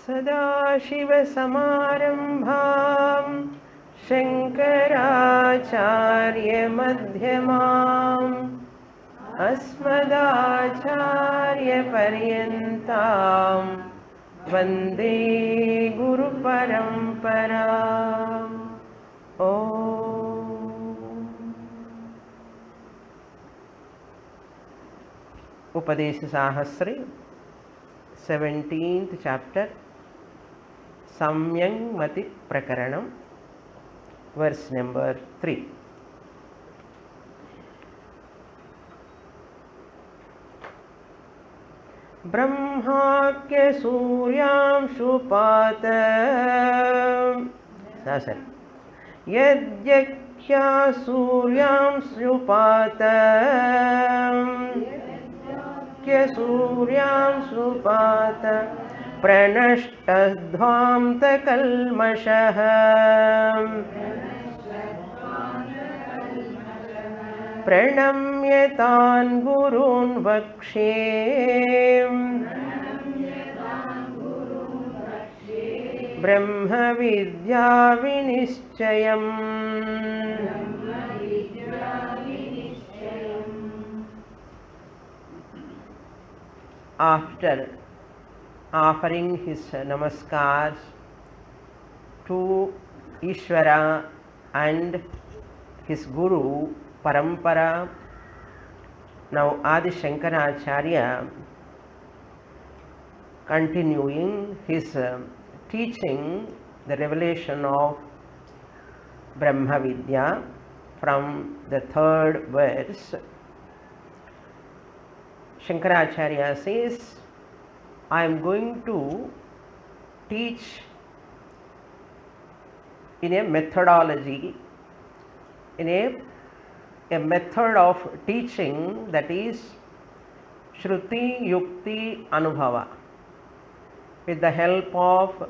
सदाशिवसमारम्भां शङ्कराचार्यमध्यमाम् अस्मदाचार्यपर्यन्तां वन्दे गुरुपरम्पराम्। Upadesa Sahasri, 17th chapter, Samyang Mati Prakaranam, verse number 3. Brahmakya Suryam Shupata Sahasri Yadyakya Suryam Shupata Suryam Supata Pranashtadhvamta kalmashah Pranamyatan Gurun Vakshe Brahma Vidya Vinischayam. After offering his namaskars to Ishvara and his Guru Parampara, now Adi Shankaracharya, continuing his teaching the revelation of Brahma Vidya from the 3rd verse. Shankaracharya says, I am going to teach in a methodology, in a method of teaching that is Shruti Yukti Anubhava, with the help of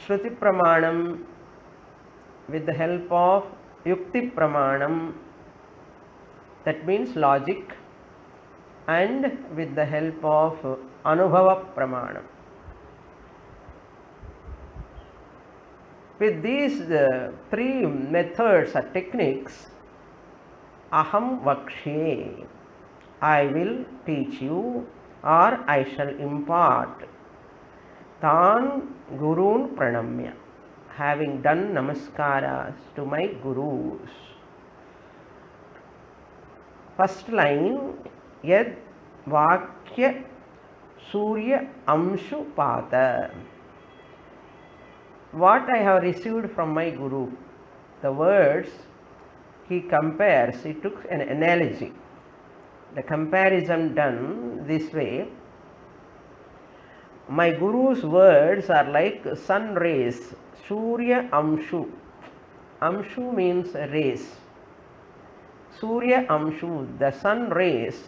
Shruti Pramanam, with the help of Yukti Pramanam, that means logic, and with the help of Anubhava Pramanam. With these 3 methods or techniques, Aham Vakshe, I will teach you or I shall impart. Tan Gurun Pranamya, having done namaskaras to my Gurus. First line, Yad Vakya Surya Amshu Pata. What I have received from my Guru, the words he compares, he took an analogy. The comparison done this way, my Guru's words are like sun rays, Surya Amshu. Amshu means rays. Surya Amshu, the sun rays,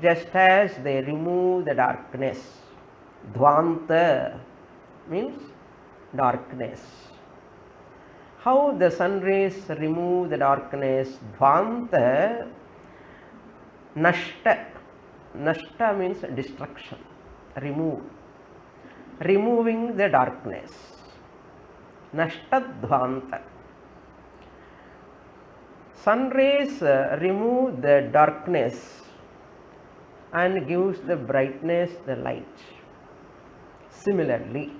just as they remove the darkness. Dhvanta means darkness. How the sun rays remove the darkness? Dhvanta, nashta. Nashta means destruction, remove. Removing the darkness. Nashta dhvanta. Sun rays remove the darkness and gives the brightness, the light. Similarly,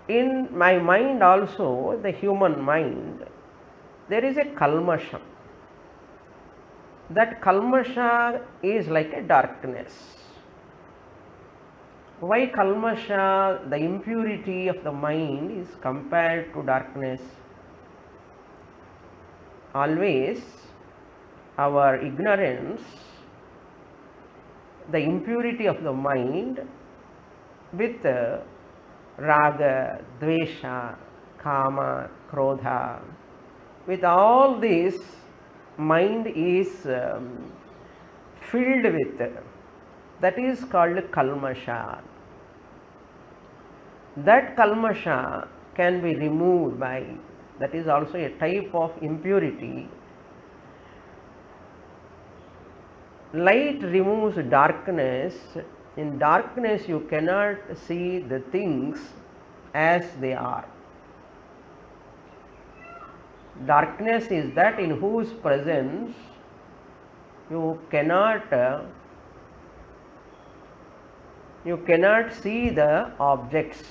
in my mind also, the human mind, there is a kalmasha. That kalmasha is like a darkness. Why kalmasha, the impurity of the mind, is compared to darkness? Always our ignorance, the impurity of the mind with raga, dvesha, kama, krodha, with all this, mind is filled with, that is called kalmasha. That kalmasha can be removed by, that is also a type of impurity. Light removes darkness In darkness you cannot see the things as they are. Darkness is that in whose presence you cannot see the objects.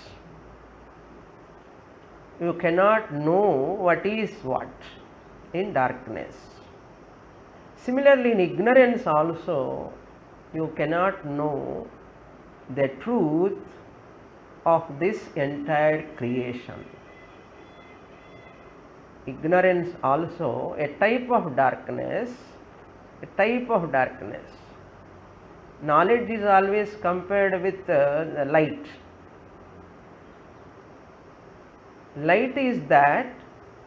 You cannot know what is what in darkness. Similarly, in ignorance also, you cannot know the truth of this entire creation. Ignorance also a type of darkness, Knowledge is always compared with the light. Light is that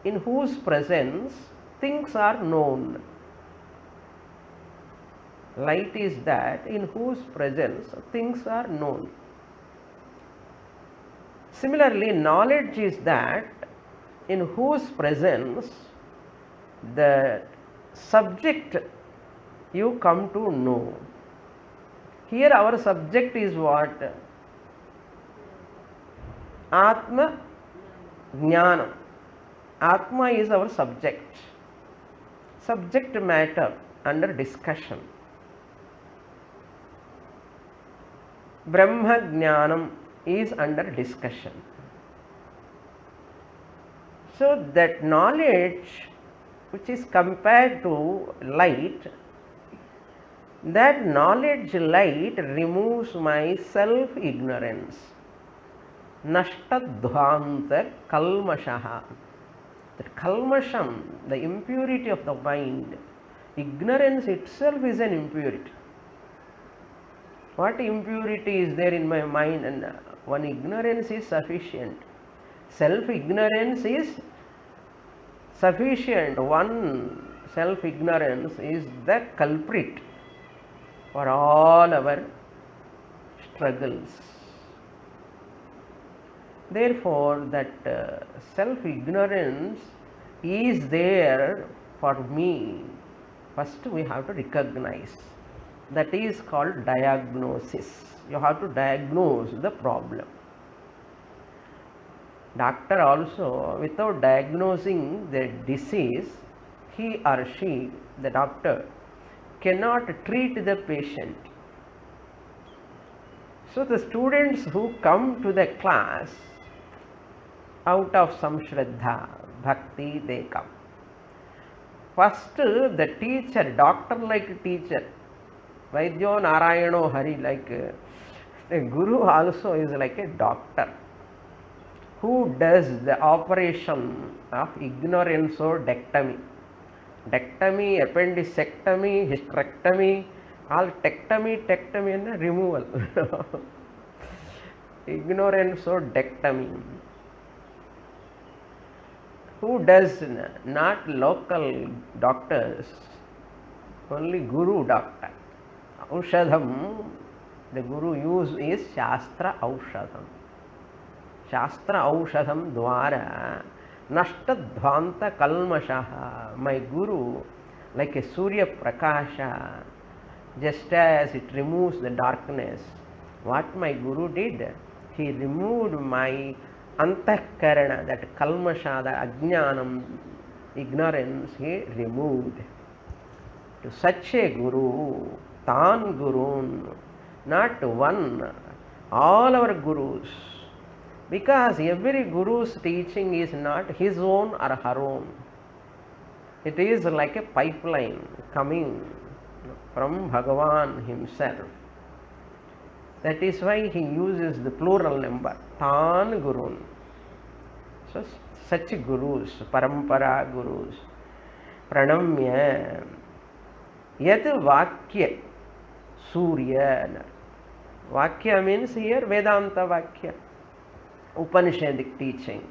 in whose presence things are known. Light is that in whose presence things are known. Similarly, knowledge is that in whose presence the subject you come to know. Here our subject is what? Atma Jnana. Atma is our subject. Subject matter under discussion. Brahma Jnanam is under discussion. So that knowledge which is compared to light, that knowledge light removes my self-ignorance. Nashtadhvanta kalmashaha. That kalmasham, the impurity of the mind, ignorance itself is an impurity. What impurity is there in my mind? And one ignorance is sufficient. Self-ignorance is sufficient. One self-ignorance is the culprit for all our struggles. Therefore, that self-ignorance is there for me. First we have to recognize. That is called diagnosis. You have to diagnose the problem. Doctor also, without diagnosing the disease, he or she, the doctor, cannot treat the patient. So the students who come to the class out of some Shraddha, Bhakti, they come. First the teacher, doctor like teacher, Vaidyo Narayano Hari, like the Guru also is like a doctor who does the operation of ignorance or dectomy. Dectomy, appendicectomy, hysterectomy, all tectomy and removal. Ignorance or dectomy. Who does? Not local doctors, only Guru doctor. Aushadham, the Guru use is Shastra Aushadham. Shastra Aushadham Dwara Nashtadhvanta Kalmashaha. My Guru, like a Surya Prakasha, just as it removes the darkness, what my Guru did, he removed my Antahkarana, that Kalmasha, the Ajnanam, ignorance, he removed. To such a Guru, Tan Gurun, not one, all our Gurus, because every Guru's teaching is not his own or her own. It is like a pipeline coming from Bhagavan himself. That is why he uses the plural number, Tan Gurun. So such Gurus, Parampara Gurus, Pranamya, Yat Vakya, Surya. Vakya means here Vedanta Vakya, Upanishadic teaching,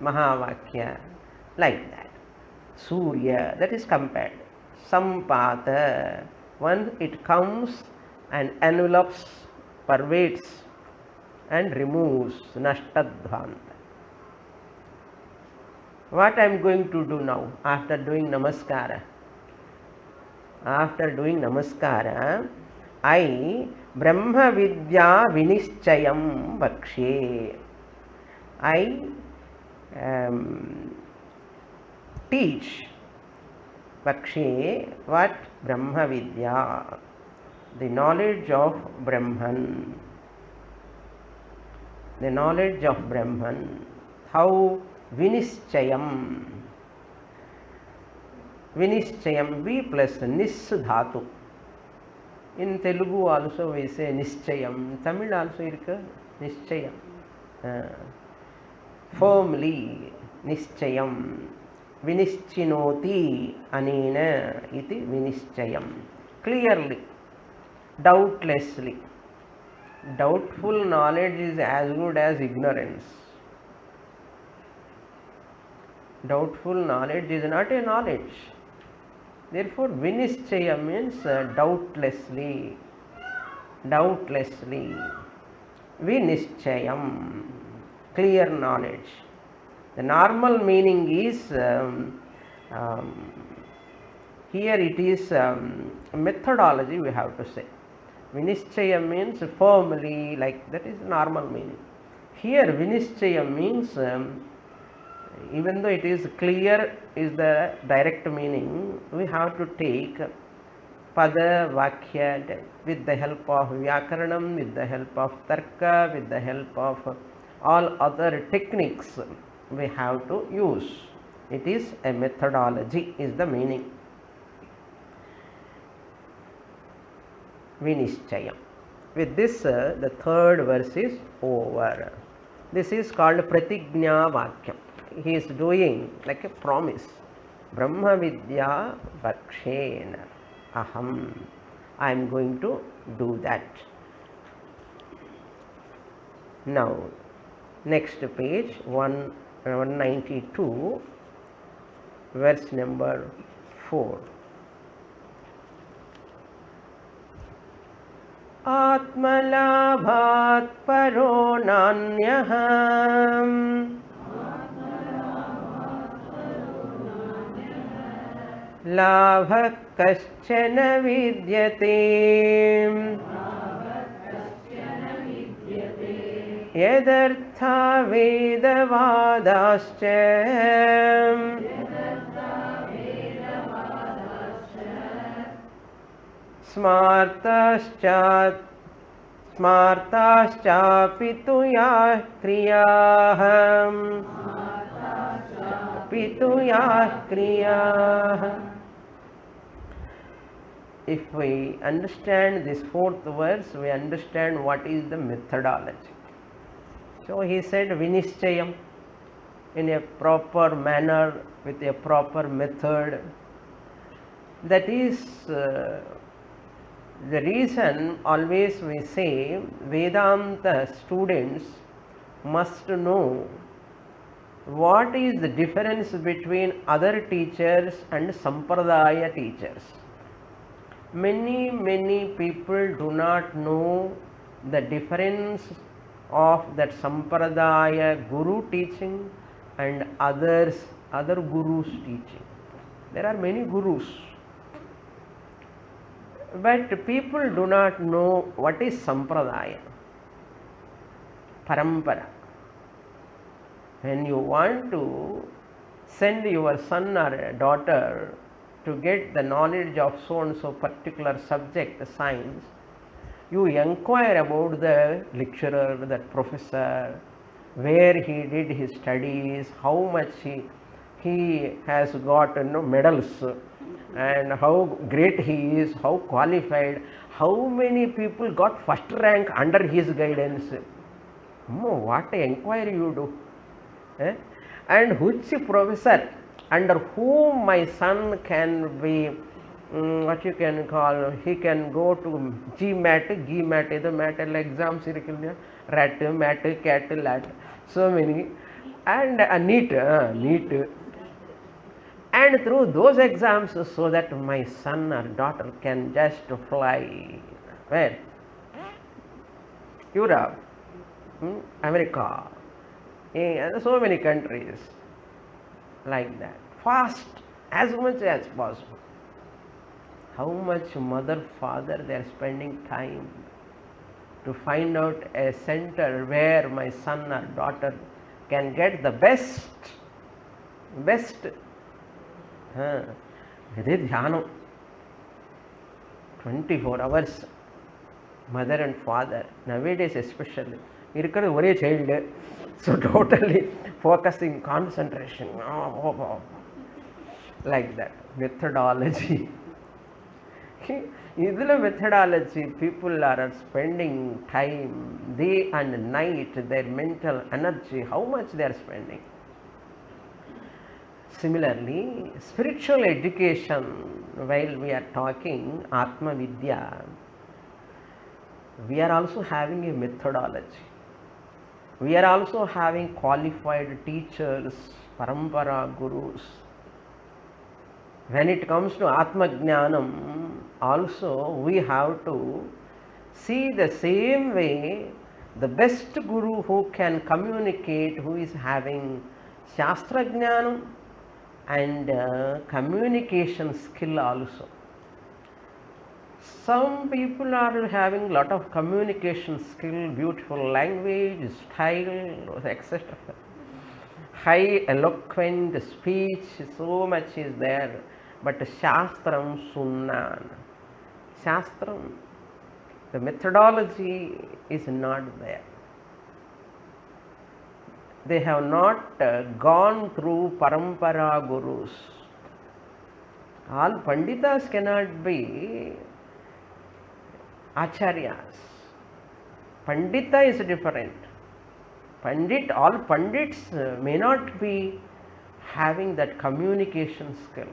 Mahavakya, like that. Surya, that is compared. Sampata, when it comes and envelopes, pervades and removes, Nashtadhvanta. What I am going to do now after doing Namaskara? After doing Namaskara, I Brahma Vidya Vinishchayam Vakshe. I teach Vakshe what? Brahma Vidya, the knowledge of Brahman. The knowledge of Brahman. How? Vinishchayam. Vinishchayam, V plus Nis dhatu. In Telugu also we say Nischayam. Tamil also irukku Nischayam. Firmly, Nischayam. Vinischinoti anena iti Vinischayam. Clearly, doubtlessly. Doubtful knowledge is as good as ignorance. Doubtful knowledge is not a knowledge. Therefore, Vinischaya means doubtlessly. Doubtlessly. Vinischayam, clear knowledge. The normal meaning is, here it is methodology we have to say. Vinischaya means firmly, like that is normal meaning. Here Vinischaya means, even though it is clear is the direct meaning, we have to take pada, vakya with the help of vyakaranam, with the help of tarka, with the help of all other techniques we have to use. It is a methodology is the meaning. Vinischayam. With this, the third verse is over. This is called Pratignya Vakyam. He is doing like a promise. Brahma Vidya Vakshena Aham. I am going to do that. Now, next page 192, verse number 4. Atmalabhat paro nanyaham labha kaschana vidyate yadartha vedavadascha smartaschapi tuyah kriyah. If we understand this fourth verse, we understand what is the methodology. So he said Vinischayam in a proper manner with a proper method. That is the reason always we say Vedanta students must know what is the difference between other teachers and Sampradaya teachers. Many people do not know the difference of that Sampradaya Guru teaching and other Gurus teaching. There are many Gurus, but people do not know what is Sampradaya, Parampara. When you want to send your son or a daughter to get the knowledge of so and so particular subject, science, you inquire about the lecturer, that professor, where he did his studies, how much he has got medals, and how great he is, how qualified, how many people got first rank under his guidance. What an inquiry you do. And which professor under whom my son can be, what you can call, he can go to GMAT, GMAT, the matter exams, rat, mat, cat, lat, so many, and NEET, NEET. And through those exams, so that my son or daughter can just fly where? Europe, America, so many countries, like that, fast as much as possible. how much mother, father they are spending time to find out a center where my son or daughter can get the best. It is dhyanam. 24 hours. Mother and father, nowadays especially, irukkiradhu ore child, so totally focusing, concentration, like that. Methodology. Idhula methodology, people are spending time, day and night, their mental energy, how much they are spending. Similarly, spiritual education, while we are talking Atma Vidya, we are also having a methodology. We are also having qualified teachers, parampara gurus. When it comes to Atma Jnanam, also we have to see the same way the best guru who can communicate, who is having Shastra Jnanam and communication skill also. Some people are having lot of communication skill, beautiful language, style, etc. High eloquent speech, so much is there, but Shastram Sunnan. Shastram, the methodology is not there. They have not gone through parampara gurus. All Panditas cannot be Acharyas. Pandita is different. All Pandits may not be having that communication skill.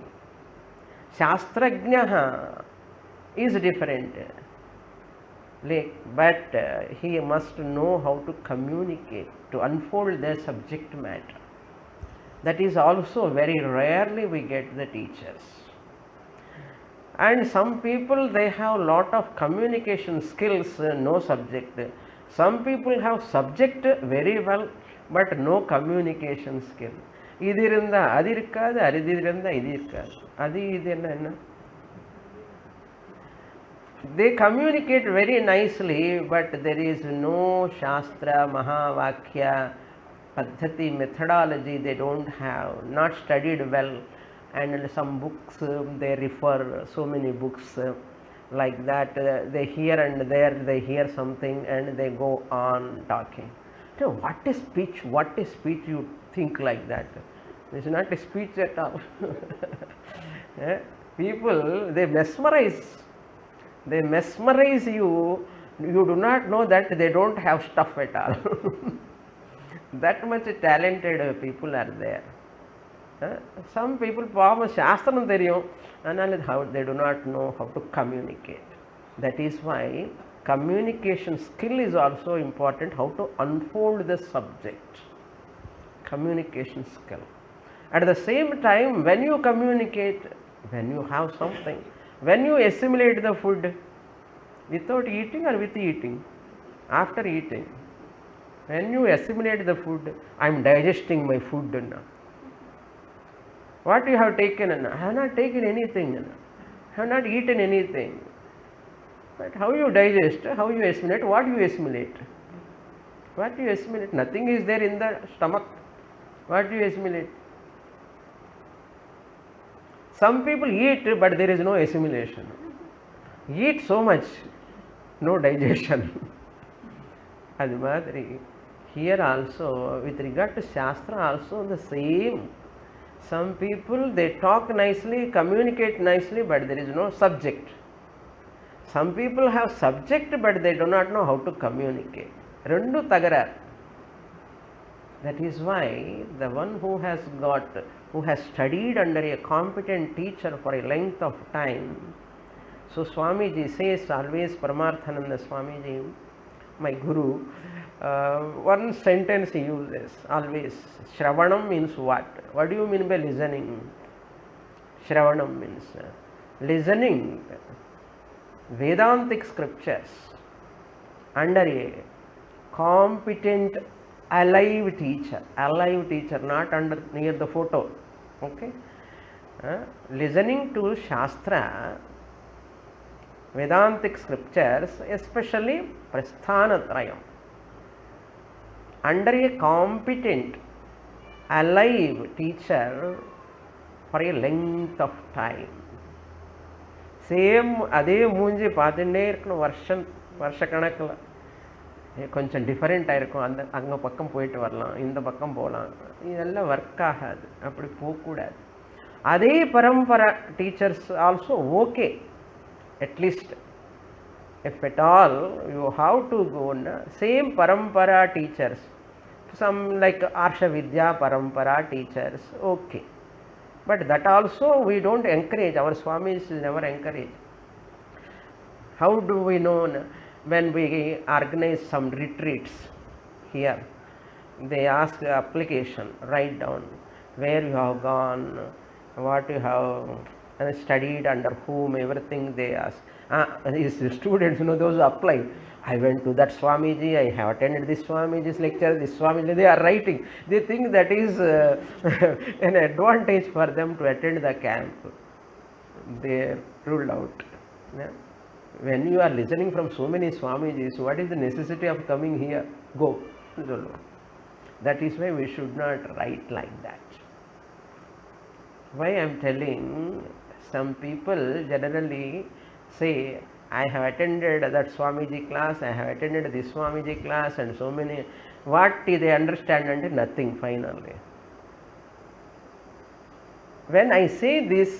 Shastrajnaha is different. But he must know how to communicate, to unfold their subject matter. That is also very rarely we get the teachers. And some people, they have lot of communication skills, no subject. Some people have subject very well, but no communication skill. இது இருந்தா அது இருக்காது, அது இருந்தா இது இருக்காது. அது இது என்ன? They communicate very nicely, but there is no Shastra, Mahavakya, Paddhati, methodology they don't have, not studied well. And some books, they refer so many books like that. They hear and there they hear something and they go on talking. So what is speech? What is speech? You think like that? It's not a speech at all. People, they mesmerize. They mesmerize you. You do not know that they don't have stuff at all. That much talented people are there. Some people பாவம் சாஸ்திரம் தெரியும், ஆனால் they do not know how to communicate. That is why communication skill is also important, how to unfold the subject. Communication skill. At the same time, when you communicate, when you have something, when you assimilate the food, without eating or with eating, after eating, when you assimilate the food, I am digesting my food now. What you have taken? I have not taken anything. I have not eaten anything. But how you digest, how you assimilate, what you assimilate? What you assimilate? Nothing is there in the stomach. What you assimilate? Some people eat, but there is no assimilation. Eat so much, no digestion. Adi madri, here also, with regard to Shastra also the same. Some people, they talk nicely, communicate nicely, but there is no subject. Some people have subject, but they do not know how to communicate. Rendu tagarar. That is why the one who has studied under a competent teacher for a length of time. So Swamiji says always, Paramarthananda Swamiji, my guru, one sentence he uses always. Shravanam means what? What do you mean by listening? Shravanam means listening Vedantic scriptures under a competent alive teacher, not under near the photo. Okay, listening to Shastra Vedantic scriptures, especially Prasthanatrayam, under a competent, alive teacher for a length of time. Same அதே மூஞ்சி பார்த்துட்டே இருக்கணும், வருஷக்கணக்கில். கொஞ்சம் டிஃப்ரெண்ட்டாக இருக்கும், அங்கே பக்கம் போயிட்டு வரலாம், இந்த பக்கம் போகலாம், இதெல்லாம் ஒர்க் ஆகாது, அப்படி போகக்கூடாது. அதே பரம்பரா teachers also okay, at least if at all you have to go on same parampara teachers, some like Arsha Vidya parampara teachers, okay, but that also we don't encourage, our Swamis never encourage. How do we know? When we organize some retreats here, they ask the application, write down where you have gone, what you have studied, under whom, everything they ask. Is the students, those who apply, I went to that Swamiji, I have attended this Swamiji's lecture, this Swamiji, they are writing. They think that is an advantage for them to attend the camp. They ruled out. Yeah? When you are listening from so many Swamijis, what is the necessity of coming here? Go. That is why we should not write like that. Why I am telling, some people generally say, I have attended that Swamiji class, I have attended this Swamiji class, and so many. What they understand? And nothing finally. When I say this,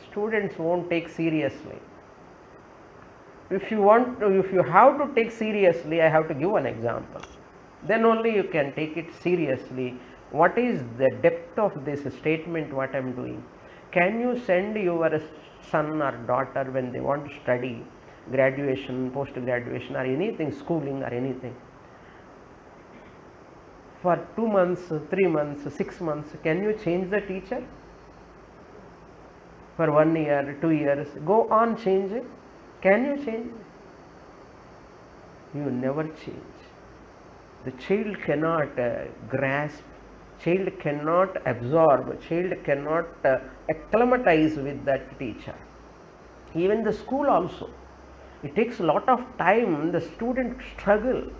students won't take seriously. If you have to take seriously, I have to give an example. Then only you can take it seriously. What is the depth of this statement, what I am doing? Can you send your son or daughter when they want to study, graduation, post-graduation, or anything, schooling or anything, for 2 months, 3 months, 6 months, can you change the teacher? For 1 year, 2 years, go on change it. Can you change? You never change. The child cannot grasp, child cannot absorb, child cannot acclimatize with that teacher. Even the school also, it takes a lot of time, the student struggles.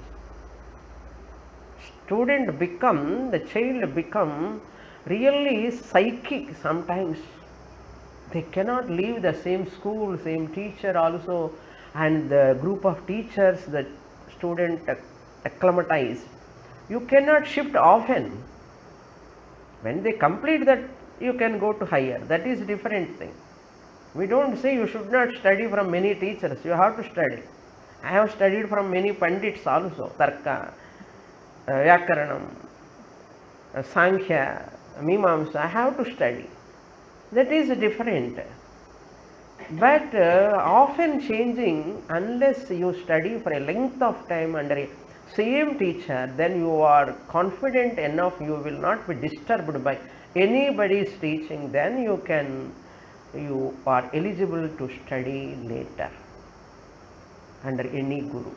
The child become really psychic sometimes. They cannot leave the same school, same teacher also, and the group of teachers the student acclimatize. You cannot shift often. When they complete that, you can go to higher. That is different thing. We don't say you should not study from many teachers. You have to study. I have studied from many Pandits also. Tarka, Vyakaranam, Sankhya, Mimamsa. I have to study. That is different. But often changing, unless you study for a length of time under a same teacher, then you are confident enough, you will not be disturbed by anybody's teaching, then you are eligible to study later under any guru.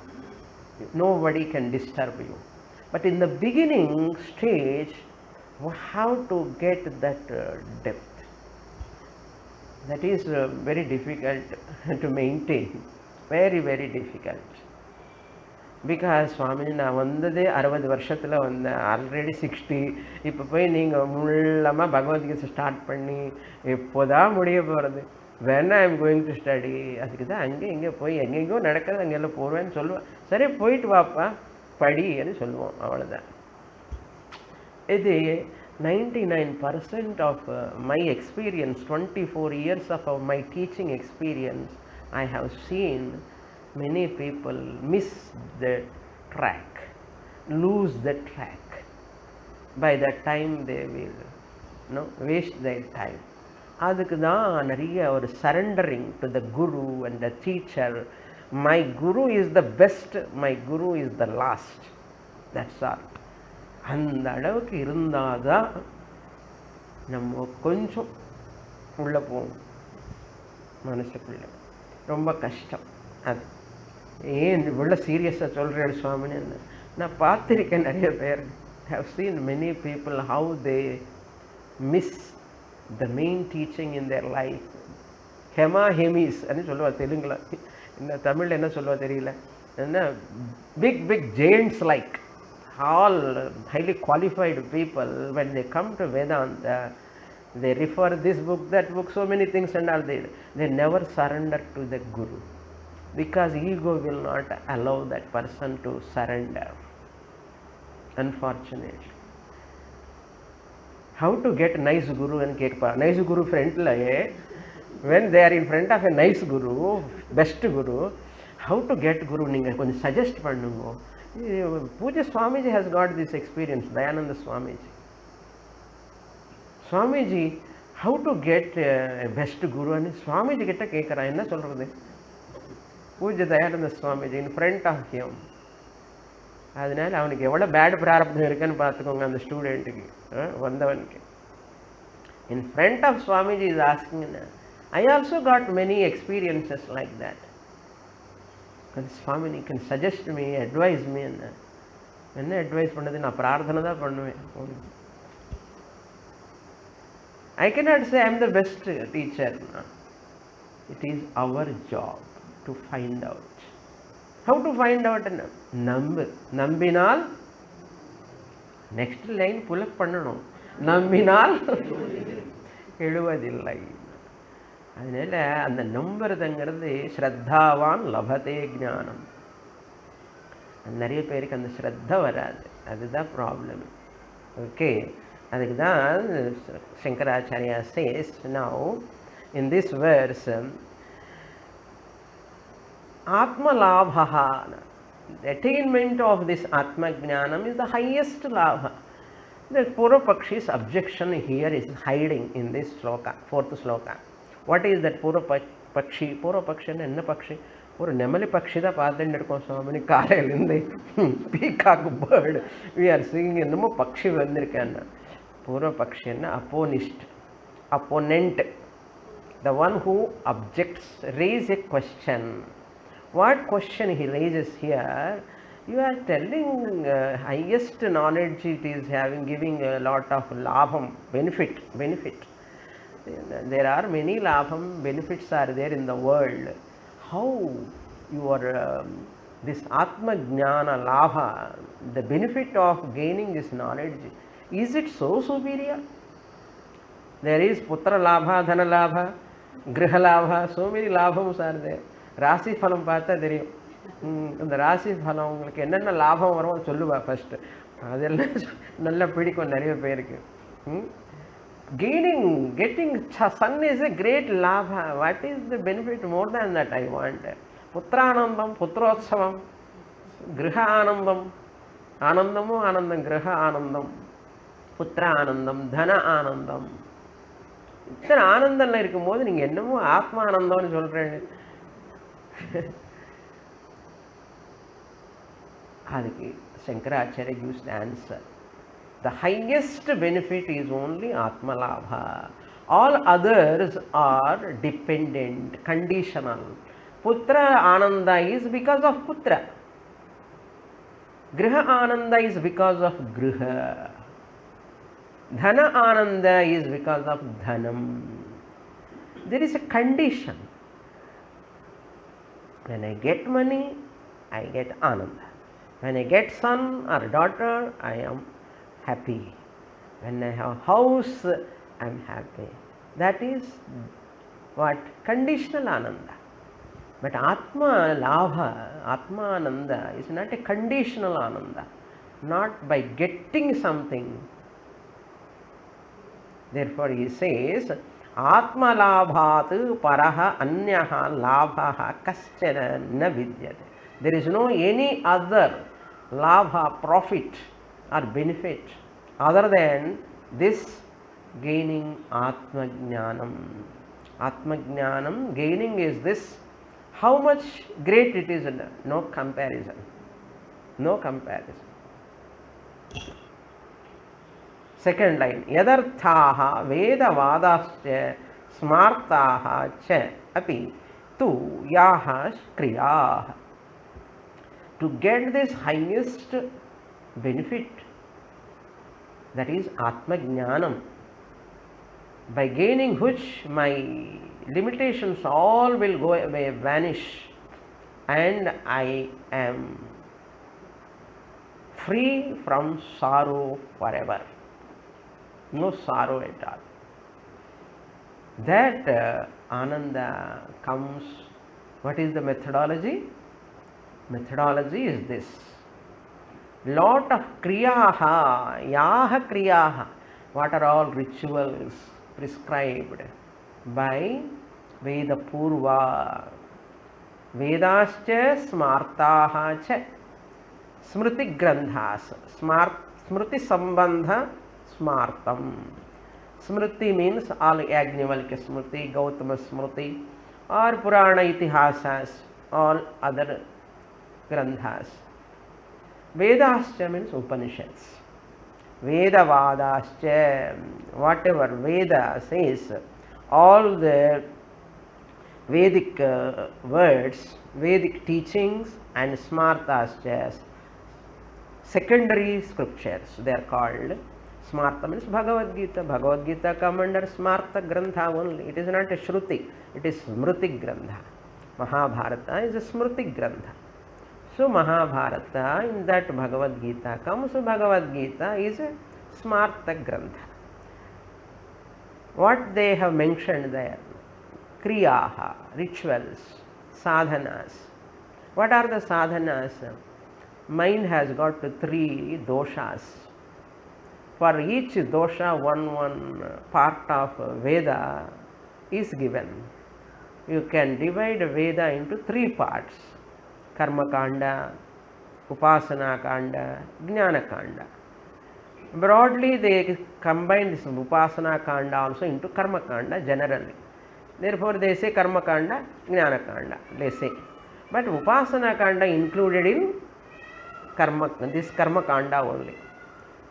Nobody can disturb you. But in the beginning stage, you have to get that depth. That is very difficult to maintain. Very, very difficult. Because Swamini, நான் வந்ததே 60 வருஷத்தில் வந்தேன், already 60. இப்போ போய் நீங்கள் முள்ளமாக Bhagavad Gita start பண்ணி எப்போதான் முடிய போகிறது? when I am going to study, அதுக்கு தான் அங்கே இங்கே போய் எங்கெங்கோ நடக்கிறது அங்கெல்லாம் போடுவேன்னு சொல்லுவேன். சரி போயிட்டு வாப்பா படின்னு சொல்லுவோம், அவ்வளோதான். இது 99% of my experience, 24 years of my teaching experience, I have seen many people miss the track, lose the track. By that time they will waste their time. அதுக்கு தான் நிறைய ஒரு surrendering to the guru and the teacher. My guru is the best, my guru is the last. That's all. அந்த அளவுக்கு இருந்தால் தான் நம்ம கொஞ்சம் உள்ளே போவோம் மனசுக்குள்ளே. ரொம்ப கஷ்டம் அது. ஏன் இவ்வளோ சீரியஸாக சொல்கிறேன் சுவாமின்னு? நான் பார்த்துருக்கேன் நிறைய பேர். have seen many people how they miss the main teaching in their life. Hema Hemis அப்படின்னு சொல்லுவாள் தெலுங்குல. இந்த தமிழில் என்ன சொல்லுவா தெரியல. என்ன big giants like all highly qualified people, when they come to Vedanta, they refer this book, that book, so many things and all. They never surrender to the Guru, because ego will not allow that person to surrender, unfortunately. How to get nice Guru and kekpa? Nice Guru friend laye, when they are in front of a nice Guru, best Guru, how to get Guru? Ninga konja suggest pannungo. Puja Swamiji has got this experience, Dayananda Swamiji. Swamiji, how to get a best Guru? And Swamiji kitta kekara, enna solradhu? Puja Dayananda Swamiji in front of him. அதனால அவனுக்கு எவ்வளோ bad பிராரப்தம் இருக்குன்னு பார்த்துக்கோங்க அந்த ஸ்டூடெண்ட்டுக்கு வந்தவனுக்கு. In front of Swamiji is asking, I also got many experiences like that. Swamini can suggest me, advise me. என்ன அட்வைஸ் பண்ணது? நான் பிரார்த்தனை தான் பண்ணுவேன். I cannot say I am the best teacher. It is our job to find out. How to find out? நம்பினால் next line புலக் பண்ணணும். நம்பினால் எழுவதில்லை. அதனால அந்த நம்புறதுங்கிறது ஸ்ரத்தாவான் லபதே ஞானம். நிறைய பேருக்கு அந்த ஸ்ரத்த வராது, அதுதான் ப்ராப்ளம். ஓகே, அதுக்கு தான் Shankaracharya says now in this verse, Atma Labha, the attainment of this Atma Jnanam is the highest Labha. The Purva-Pakshi's objection here is hiding in this sloka, fourth sloka. What is that Purva-Pakshi? Purva-Pakshi and enna Pakshi? ஒரு நெமலி பக்ஷி தான் பார்த்துட்டு இருக்கோம் சுவாமினி. காலையிலேருந்து peacock bird we are seeing. என்னமோ பக்ஷி வந்திருக்கேன்னா பூர்வ பக்ஷி என்ன? அப்போனிஸ்ட், அப்போனென்ட், the one who objects, raise a question. What question he raises here? You are telling highest knowledge it is having, giving a lot of labham, benefit. There are many labham benefits are there in the world. How your this Atma Jnana Labha, the benefit of gaining this knowledge, is it so superior? There is Putra Labha, Dhana Labha, Griha Labha, so many labhams are there. ராசி பலம் பார்த்தா தெரியும். இந்த ராசி பலம் உங்களுக்கு என்னென்ன லாபம் வரும் சொல்லுவா ஃபஸ்ட்டு. அதெல்லாம் நல்லா பிடிக்கும் நிறைய பேருக்கு. Getting sun is a great labha. What is the benefit more than that I want? Putranandam, Putrotsavam, Griha Anandam, Anandamo Anandam, Griha Anandam, Putra Anandam, Dhana Anandam. இத்தனை ஆனந்தம்ல இருக்கும்போது நீங்கள் என்னமோ ஆத்மா ஆனந்தம்னு சொல்கிறேன்னு. அதுக்கு Shankaracharya gives the answer. The highest benefit is only Atma Labha. All others are dependent, conditional. Putra Ananda is because of Putra. Griha Ananda is because of Griha. Dhana Ananda is because of Dhanam. There is a condition. When I get money, I get Ananda. When I get son or daughter, I am happy. When I have house, I am happy. That is what? Conditional Ananda. But Atma Labha, Atma Ananda is not a conditional Ananda. Not by getting something. Therefore he says, Atma Labhat Paraha Anyaha Labhaha Kaschana Na Vidyate. There is no any other labha, profit or benefit other than this gaining Atma Jnanam. Atma Jnanam gaining is this. How much great it is? No comparison. No comparison. Second line, Yadarthaha Vedavadascha Smartaha cha api tu yaha kriyaha. To get this highest benefit, that is Atma Jnanam, by gaining which my limitations all will go away, vanish, and I am free from sorrow forever. No sorrow at all. That Ananda comes. What is the methodology? Methodology is this. Lot of kriyaha, yaha kriyaha. What are all rituals prescribed by Veda Purva? Vedascha smartaha cha smriti grandhas. Smriti sambandha smartam. Smriti means all Yajnavalkya Smriti, Gautama Smriti, or Purana Itihasas, all other Grandhas. Vedascha means Upanishads. Vedavadascha, whatever Veda says, all the Vedic words, Vedic teachings, and Smartascha, secondary scriptures, they are called. Smarta means Bhagavad Gita. Bhagavad Gita comes under Smarta Grantha only. It is not a Shruti, it is Smriti Grantha. Mahabharata is a Smriti Grantha. So Mahabharata, in that Bhagavad Gita comes. So Bhagavad Gita is a Smarta Grantha. What they have mentioned there? Kriyaha, rituals, sadhanas. What are the sadhanas? Mind has got 3 doshas. For each dosha, one part of Veda is given. You can divide Veda into 3 parts: Karma Kanda, Upasana Kanda, Jnana Kanda. Broadly, they combine this Upasana Kanda also into Karma Kanda generally. Therefore, they say Karma Kanda, Jnana Kanda, they say. But Upasana Kanda included in this Karma Kanda only.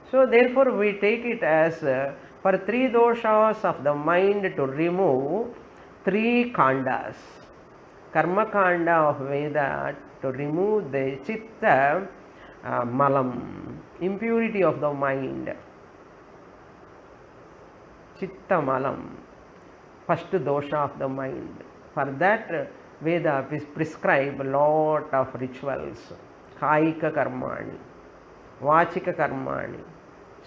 So therefore, we take it as for 3 doshas of the mind to remove 3 kandas. Karma Kanda of Veda to remove the chitta malam, impurity of the mind. Chitta malam, first dosha of the mind. For that, Veda prescribe a lot of rituals. Kaika karmani, vachika karmani.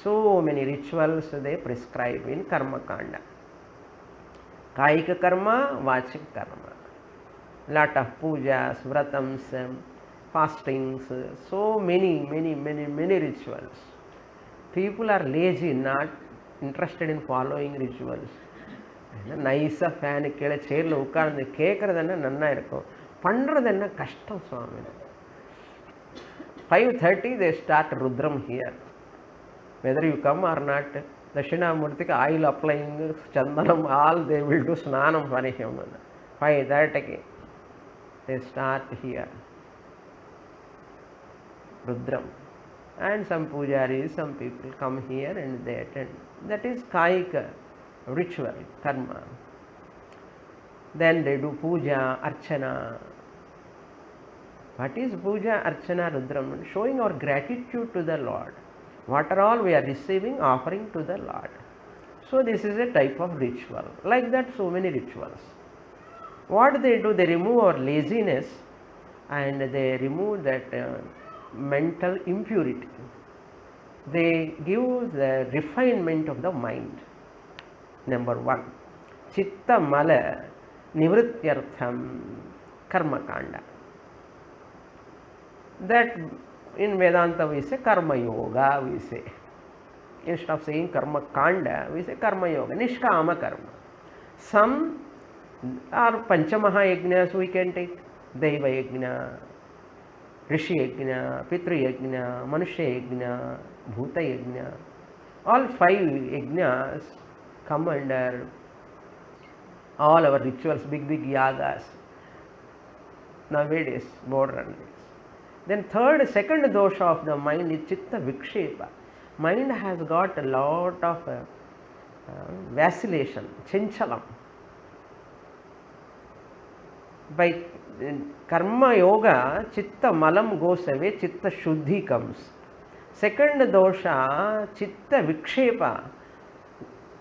So many rituals they prescribe in Karma Kanda. Kaika karma, vachika karma. Lot of pujas, vratams, fastings, so many rituals. People are lazy, not interested in following rituals. Nice fan kela chair la ukkarந்து கேக்குறதுன்னா நன்னா இருக்கும், பண்றதுன்னா கஷ்டம் சுவாமி. 5:30 they start Rudram here. Whether you come or not, Dakshinamurtiki oil applying, Chandanam, all they will do Snanam for him. 5:30 they start here. Rudram. And some pujaris, some people come here and they attend. That is Kaika, ritual, karma. Then they do puja, archana. What is puja, archana, Rudram? Showing our gratitude to the Lord. What are all we are receiving, offering to the Lord. So this is a type of ritual. Like that, so many rituals. What they do, they remove our laziness and they remove that mental impurity. They give the refinement of the mind. Number 1, Chitta Mala Nivrityartham Karma Kanda. That in Vedanta we say Karma Yoga, we say. Instead of saying Karma Kanda, we say Karma Yoga, Nishkama Karma. Some are Panchamaha Yajnas we can take, Deva Yajna, Rishi Yajna, Pitri Yajna, Manusha Yajna, Bhuta Yajna. All 5 Yajnas come under all our rituals, big yagas. Nowadays, modern. Then second dosha of the mind is Chitta Vikshepa. Mind has got a lot of vacillation, chinchalam. By Karma Yoga, Chitta Malam goes away, Chitta Shuddhi comes. Second dosha, Chitta Vikshepa,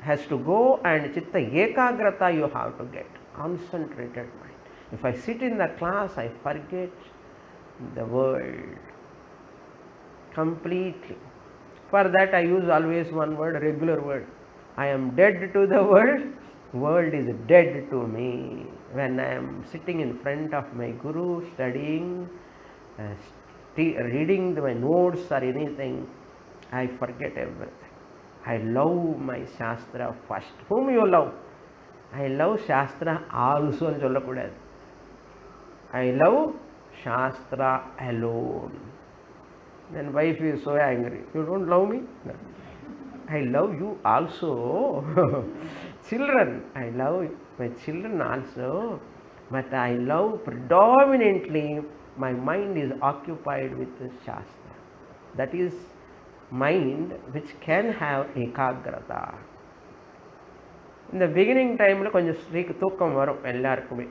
has to go, and chitta ekagrata you have to get, concentrated mind. If I sit in the class, I forget the world completely. For that I use always one word, regular word. I am dead to the world, world is dead to me. When I am sitting in front of my guru, studying, reading my notes or anything, I forget everything. I love my Shastra first. Whom you love? I love Shastra also. I love Shastra alone. Then wife is so angry. You don't love me? No. I love you also. Children, I love my children also. But I love predominantly, my mind is occupied with the Shastra. That is mind which can have ekagrata. In the beginning time, konjam தூக்கம் வரும் எல்லாருக்குமே.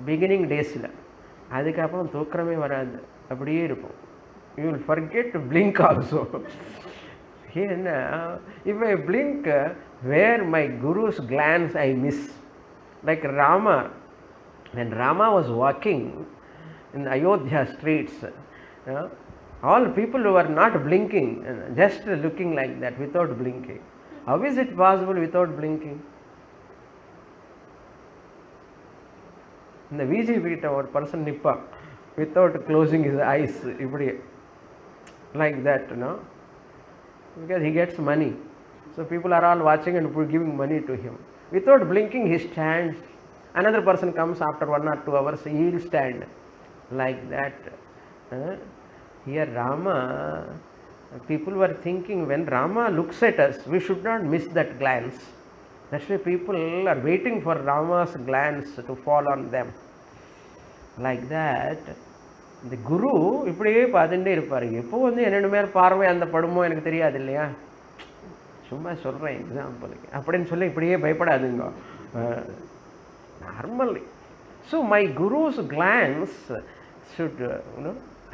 Beginning daysல அதுக்கப்புறம் தூக்கமே வராது, அப்படியே இருக்கும். You will forget to blink also. If I blink, where my guru's glance I miss. Like Rama, when Rama was walking in the Ayodhya streets, all people who were not blinking, just looking like that without blinking. How is it possible without blinking? In the VGP, a person nippa without closing his eyes, like that, because he gets money. So people are all watching and giving money to him. Without blinking, he stands. Another person comes after 1 or 2 hours, he will stand like that. Here Rama, people were thinking, when Rama looks at us, we should not miss that glance. That's why people are waiting for Rama's glance to fall on them. Like that, the Guru, இப்படியே பார்த்துட்டே இருப்பாரு. எப்போ என்னோட மேல பார்வை அந்த படுமோ எனக்கு தெரியாது இல்லையா, சும்மா சொல்றேன் எக்ஸாம்பிளுக்கு. அப்படின்னு சொல்லி இப்படியே பயப்படாதுங்க, normally. So my Guru's glance should,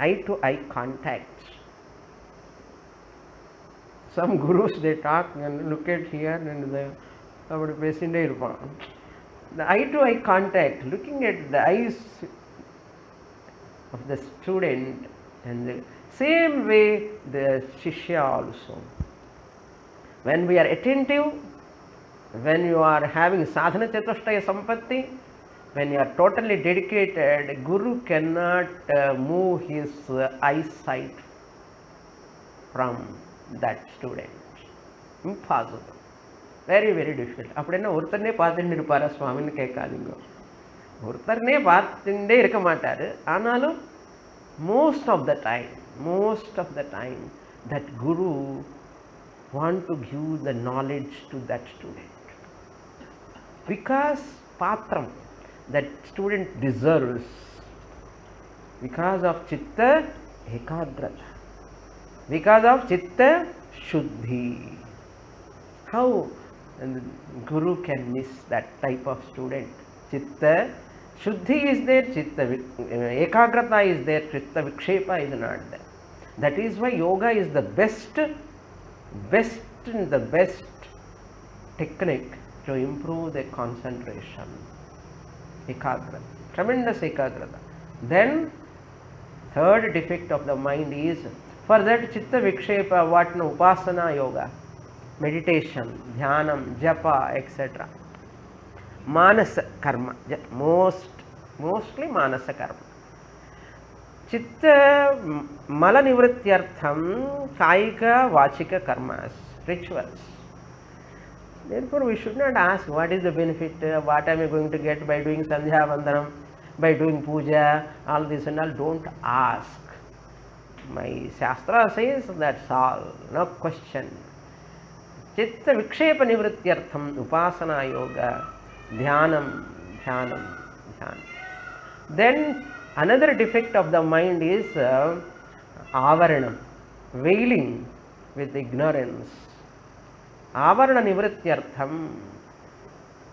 eye to eye contact. Some Gurus, they talk and look at here and the eye to eye contact, looking at the eyes of the student, and the same way the Shishya also. When we are attentive, when you are having sadhana chatushtaya sampatti, when you are totally dedicated, Guru cannot move his eyesight from that student. Impossible. Very, very difficult. அப்படின்னா ஒருத்தர்னே பார்த்துட்டு இருப்பாரா சுவாமின்னு கேட்காதீங்க. ஒருத்தர்னே பார்த்துட்டே இருக்க மாட்டாரு. ஆனாலும் most of the time that Guru want to give the knowledge to that student, because patram that student deserves, because of chitta ekagrata, because of chitta shuddhi. How Guru can miss that type of student? Chitta shuddhi is there, chitta ekagrata is there, chitta vikshepa is not there. That is why yoga is the best technique to improve the concentration. Ekagrata, tremendous ekagrata. Then third defect of the mind is, for that chitta vikshepa, what no upasana yoga, meditation, dhyanam, japa, etc. Manasa karma, mostly manasa karma. Chitta mala nivrityartham kaika vachika karmas, rituals. Therefore, we should not ask what is the benefit, what am I going to get by doing sandhya vandanam, by doing puja, all this and all. Don't ask. My Shastra says that's all, no question. Chitta vikshepa nivrityartham upasana yoga, dhyanam. Then another defect of the mind is avaranam, veiling with ignorance. Avarana nivrityartham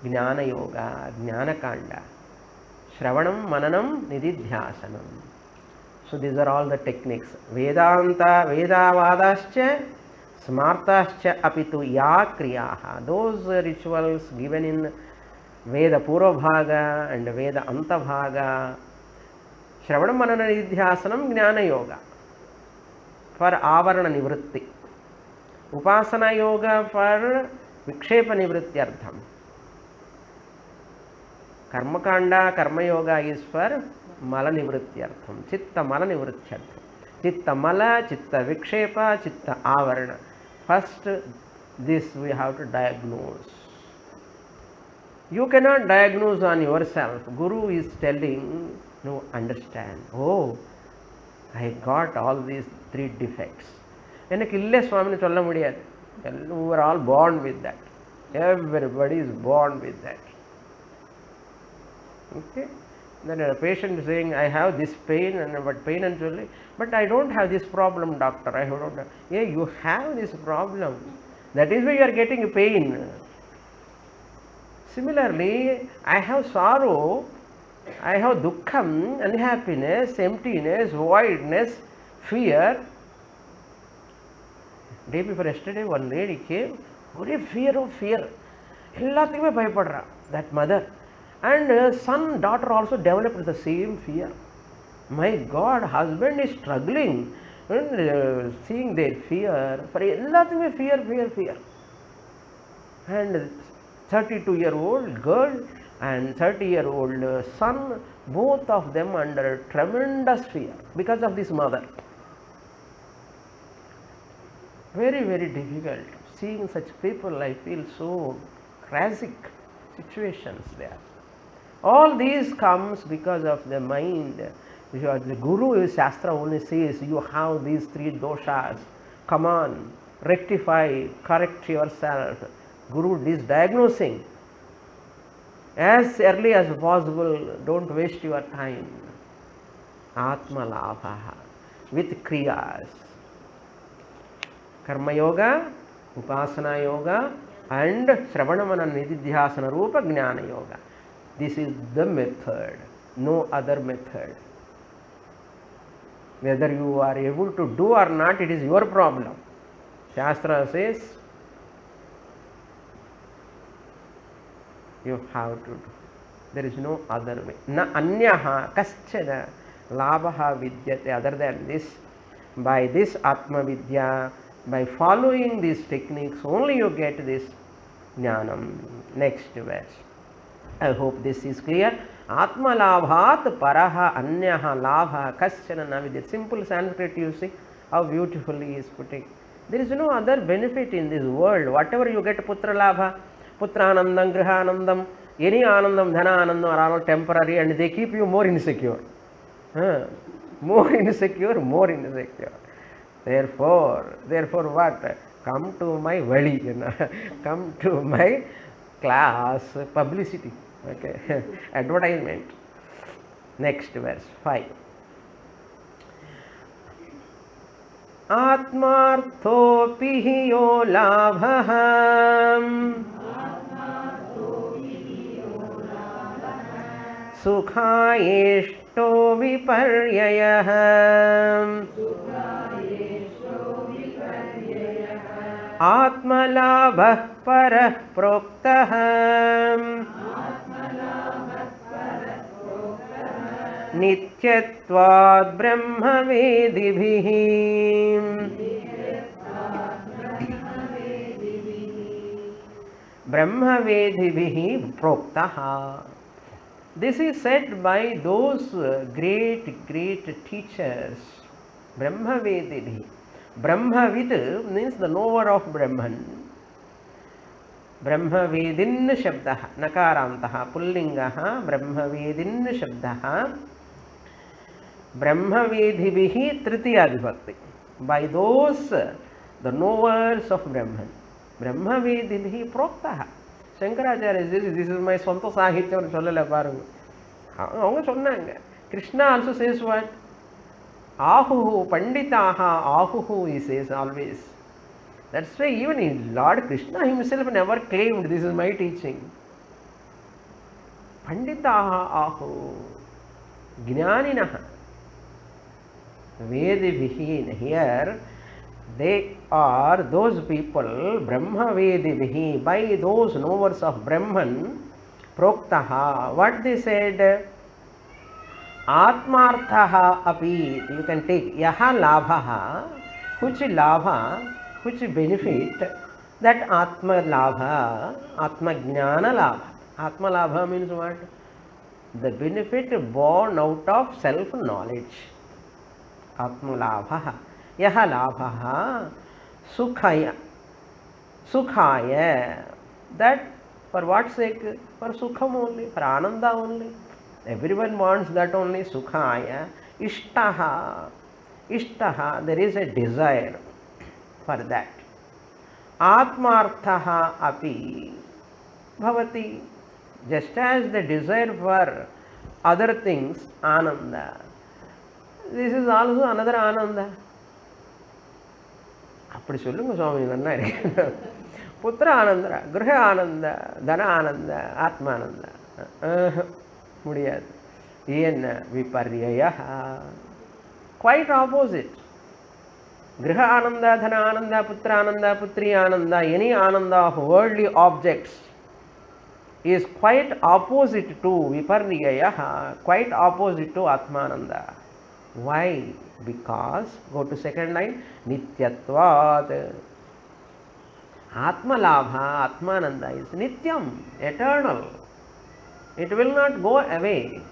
jnana yoga, jnana kanda, shravanam, mananam, nididhyasanam. So these are all the techniques. Vedanta, Vedavadascha, Smartascha apitu ya kriyaha. Those rituals given in Veda Purva Bhaga and Veda Anta Bhaga. Shravana Manana Nidhyasanam Jnana Yoga for Avarana Nivritti. Upasana Yoga for Vikshepa Nivrityartham. Karma Kanda, Karma Yoga is for Mala Nivrityartham. Chitta Mala Nivrityartham. Chitta Mala, Chitta Vikshepa, Chitta Avarana. First, this we have to diagnose. You cannot diagnose on yourself. Guru is telling, no, understand. Oh, I got all these 3 defects. எனக்கு இல்லை சுவாமின்னு சொல்ல முடியாது. You are all born with that. Everybody is born with that. Okay? Then a patient is saying, I have this pain, but I don't have this problem, doctor. I don't have. Yeah, you have this problem. That is why you are getting pain. Similarly, I have sorrow, I have dukkham, unhappiness, emptiness, voidness, fear. Day before yesterday, one lady came, very fear of fear. That mother. And son, daughter also developed the same fear. My God, husband is struggling and seeing their fear. For everything, fear. And 32-year-old girl and 30-year-old son, both of them under tremendous fear because of this mother. Very, very difficult. Seeing such people, I feel so tragic situations there. All these comes because of the mind. The Guru, Shastra only says, you have these 3 doshas. Come on, rectify, correct yourself. Guru is diagnosing. As early as possible, don't waste your time. Atma Labha with Kriyas. Karma Yoga, Upasana Yoga, and Shravana Manana Nididhyasana Rupa Jnana Yoga. This is the method, no other method. Whether you are able to do or not, it is your problem. Shastra says, you have to do. There is no other way. Na anyaha kaschana labha vidyate. Other than this, by this Atma Vidya, by following these techniques, only you get this jnanam. Next verse. I hope this is clear. Atma labhat paraha anyaha labha kaschana navidyate. Simple Sanskrit, you see how beautifully he is putting. There is no other benefit in this world. Whatever you get, putra labha, putranandam, grihanandam, any anandam, dhana anandam are all temporary, and they keep you more insecure. More insecure. Therefore what? Come to my valley, come to my class, publicity, okay, advertisement. Next verse 5. Atmarthopi hi yo labham sukhayesto viparyayah Atmalabhah parah proktah nityatvad brahmavedibhih proktah. This is said by those great teachers, Brahmavedibhih. Brahmavid means the knower of Brahman. Brahmavedin shabdah, nakarantaha, pullingaha, Brahmavedin shabdah, Brahmavedibhihi tritiya vibhakti. By those, the knowers of Brahman. Brahmavedibhihi proktaha. Shankaracharya says, this is my swanta sahitya, sollala parunga. Avanga sonnanga. Krishna also says what? Ahuhu, Panditaha, Ahuhu, he says always. That's why even Lord Krishna himself never claimed this is my teaching. Panditaha, Ahu, Jnaninaha, Vedibhihin. Here, They are those people, Brahmavedivihi, by those knowers of Brahman, Proktaha. What they said? Atmarthaha api. You can take Yaha Labhaha, which Labha, which benefit, that Atma Labha, Atma Jnana Labha. Atma Labha means what? The benefit born out of self-knowledge. Atma Labha. Yaha Labhaha Sukhaya. Sukhaya. That for what sake? For Sukham only, for Ananda only. Everyone wants that only. Sukhaya. Ishtaha. Ishtaha. There is a desire for that. Atmarthaha api bhavati. Just as the desire for other things, Ananda. This is also another Ananda. அப்படி சொல்லுங்க சுவாமி, நல்லா இருக்கு. புத்திர ஆனந்தா, கிரக ஆனந்தா, தன ஆனந்தா, ஆத்மானந்தா முடியாது. என்ன விபர்யய? Quite opposite. Griha Ananda, Dhana Ananda, Putra Ananda, Putri Ananda, any Ananda of worldly objects is quite opposite to Viparniyaya, quite opposite to Atmananda. Why? Because, go to second line, Nityatvad. Atmalabha, Atmananda is Nityam, eternal. It will not go away.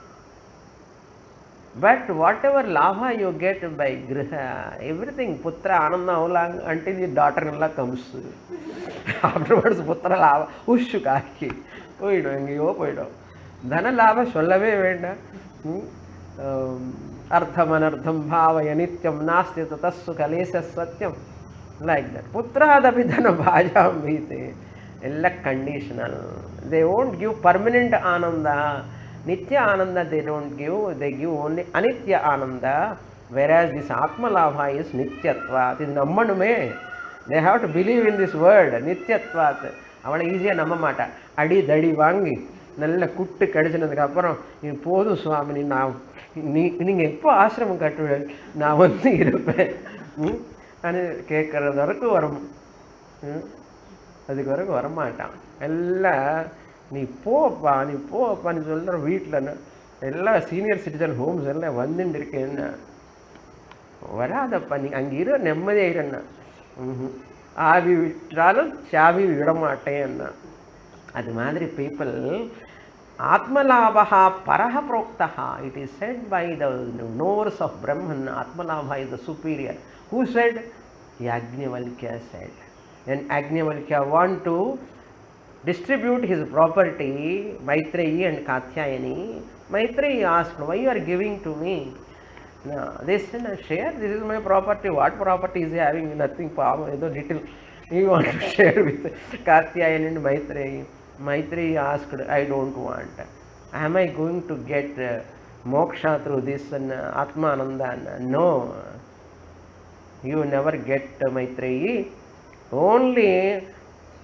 But whatever labha you get by griha, everything, putra, ananda, how long? Until the daughter-in-law comes. Afterwards, putra labha, ushu kaki. Poido. Dhana labha, sollave venda. Artham anartham bhavaya nityam nasti tatassu kalesya satyam. Like that. Putra adapi dhana bhajam vite. Ella conditional. They won't give permanent ananda. Nitya Ananda they don't give, they give only Anitya Ananda, whereas this Atma Labha is Nityatvat. It is Nammanume. They have to believe in this word, Nityatvat. Avala easy Namamata. Adi Dadi Vangi. Nalla Kuttu Kadichanadakaparam. In Podu Swamini now. Ninge Epo Ashram Katu Navanti Irupe. And Kekara Varam. Adikara Varamata. Ella. நீ போப்பான்னு சொல்கிற வீட்டில் எல்லா senior citizen Holmes எல்லாம் வந்துட்டு இருக்கேன்னா வராதப்பா, நீ அங்கே இரு, நிம்மதியாக இருன்னா. ஆவி விட்டாலும் சாவி விடமாட்டேன்னா. அது மாதிரி பீப்புள் ஆத்மலாபா பரஹ புரோக்தா. It is said by the knowers of Brahman. ஆத்மலாபா is the superior. Who said? Yajnavalkya said. When Yajnavalkya want to distribute his property, Maitreyi and Katyayani, Maitreyi asked, why you are giving to me? No, they said, share, this is my property. What property is he having? Nothing, little. He want to share with Katyayani and Maitreyi. Maitreyi asked, I don't want. Am I going to get moksha through this and Atmananda? No. You never get Maitreyi. Only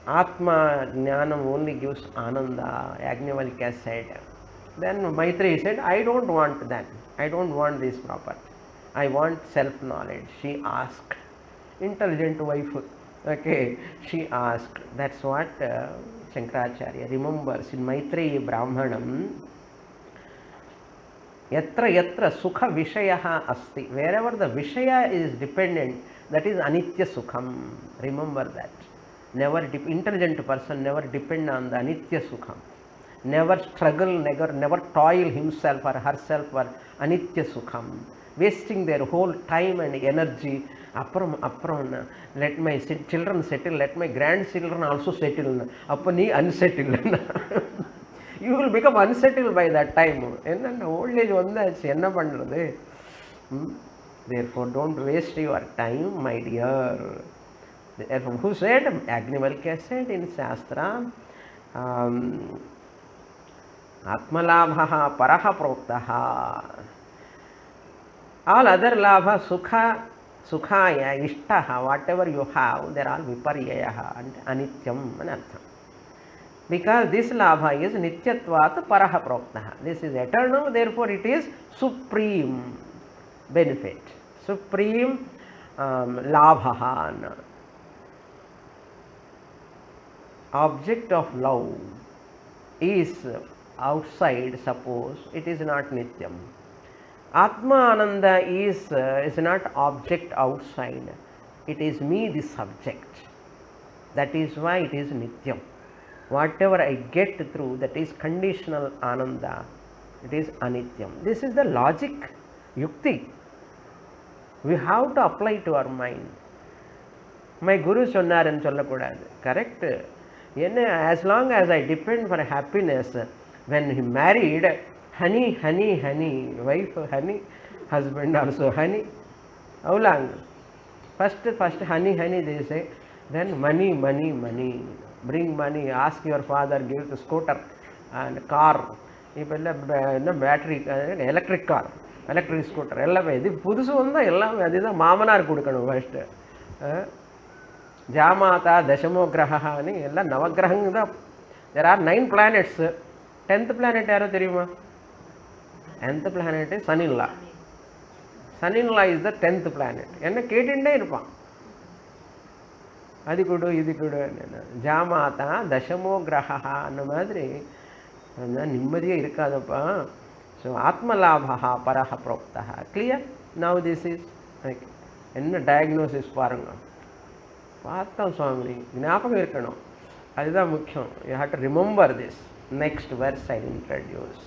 Atma Jnanam only gives Ananda, Yajnavalkya said. Then Maitreyi said, I don't want that. I don't want this property. I want self-knowledge. She asked. Intelligent wife. Okay, she asked. That's what Shankaracharya remembers in Maitreyi Brahmanam. Yatra yatra sukha vishayaha asti. Wherever the vishaya is dependent, that is anitya sukham. Remember that. Never intelligent person never depend on the anitya sukham. Never struggle, never toil himself or herself for anitya sukham. Wasting their whole time and energy. Apram, let my children settle, let my grandchildren also settle. Apani unsettled. You will become unsettled by that time. Old age enna pandrathu. Therefore, don't waste your time, my dear. Who said? Yajnavalkya said in Shastra, Atmalabha paraha proktaha. All other labha, sukha, sukhaya, ishtaha, whatever you have, they are all viparyayaha and anityam and artham. Because this labha is nityatvat paraha proktaha. This is eternal, therefore it is supreme benefit. Supreme labhaha. Object of love is outside, suppose, it is not nityam. Atma Ananda is not object outside, it is me, the subject. That is why it is nityam. Whatever I get through, that is conditional Ananda, it is anityam. This is the logic, yukti. We have to apply to our mind. My Guru சொன்னார் என்று சொல்லக்கூடாது. Correct? As long as I depend for happiness, when he married, honey, honey, honey, wife, honey, husband also honey. How long? First honey, honey they say, then money, money, money. Bring money, ask your father, give the scooter and car. இப்போ battery electric car, electric scooter எல்லாமே இது புதுசு வந்தால் எல்லாமே அதுதான் மாமனார் கொடுக்கணும் first. ஜாமாதா தசமோ கிரகான்னு எல்லாம் நவகிரகங்க தான். There are 9 planets. 10th planet யாரோ தெரியுமா? 10th planet சனின்லா. சனின்லா இஸ் த 10th planet. என்ன கேட்டுட்டே இருப்பான், அது கொடு இது கொடு. ஜாமாதா தசமோ கிரகா அந்த மாதிரி நிம்மதியே இருக்காதப்பா. ஸோ ஆத்மலாபா பரஹ புரோக்தா. கிளியர்? நவ் திஸ் இஸ் என்ன டயக்னோசிஸ் பாருங்க. பார்த்தோம் சுவாமினி, ஞாபகம் இருக்கணும், அதுதான் முக்கியம். You have to remember this. Next verse I introduce.